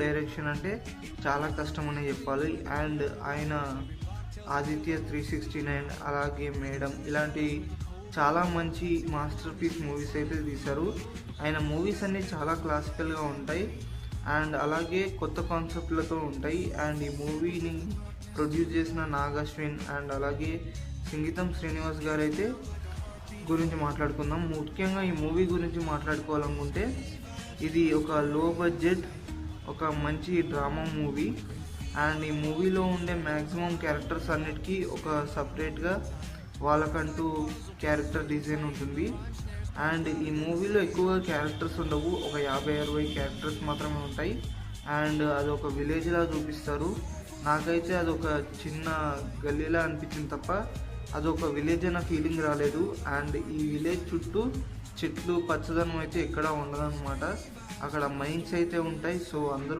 Direction అంటే చాలా కష్టం అనే చెప్పాలి. అండ్ ఆయన ఆదిత్య 369 అలాగే మేడం ఇలాంటి చాలా మంచి మాస్టర్ పీస్ మూవీస్ అయితే తీశారు. ఆయన మూవీస్ అన్నీ చాలా క్లాసికల్గా ఉంటాయి అండ్ అలాగే కొత్త కాన్సెప్ట్లతో ఉంటాయి. అండ్ ఈ మూవీని ప్రొడ్యూస్ చేసిన నాగ్ అశ్విన్ అండ్ అలాగే సంగీతం శ్రీనివాస్ గారు అయితే గురించి మాట్లాడుకుందాం. ముఖ్యంగా ఈ మూవీ గురించి మాట్లాడుకోవాలనుకుంటే ఇది ఒక లో బడ్జెట్ ఒక మంచి డ్రామా మూవీ. అండ్ ఈ మూవీలో ఉండే మ్యాక్సిమం క్యారెక్టర్స్ అన్నిటికీ ఒక సపరేట్గా వాళ్ళకంటూ క్యారెక్టర్ డిజైన్ ఉంటుంది. అండ్ ఈ మూవీలో ఎక్కువగా క్యారెక్టర్స్ ఉండవు, ఒక 50-60 క్యారెక్టర్స్ మాత్రమే ఉంటాయి. అండ్ అది ఒక విలేజ్లా చూపిస్తారు. నాకైతే అది ఒక చిన్న గల్లీలా అనిపించింది తప్ప అదొక విలేజ్ అన్న ఫీలింగ్ రాలేదు. అండ్ ఈ విలేజ్ చుట్టూ చెట్లు పచ్చదనం అయితే ఎక్కడా ఉండదన్నమాట. అక్కడ మైన్స్ అయితే ఉంటాయి. సో అందరూ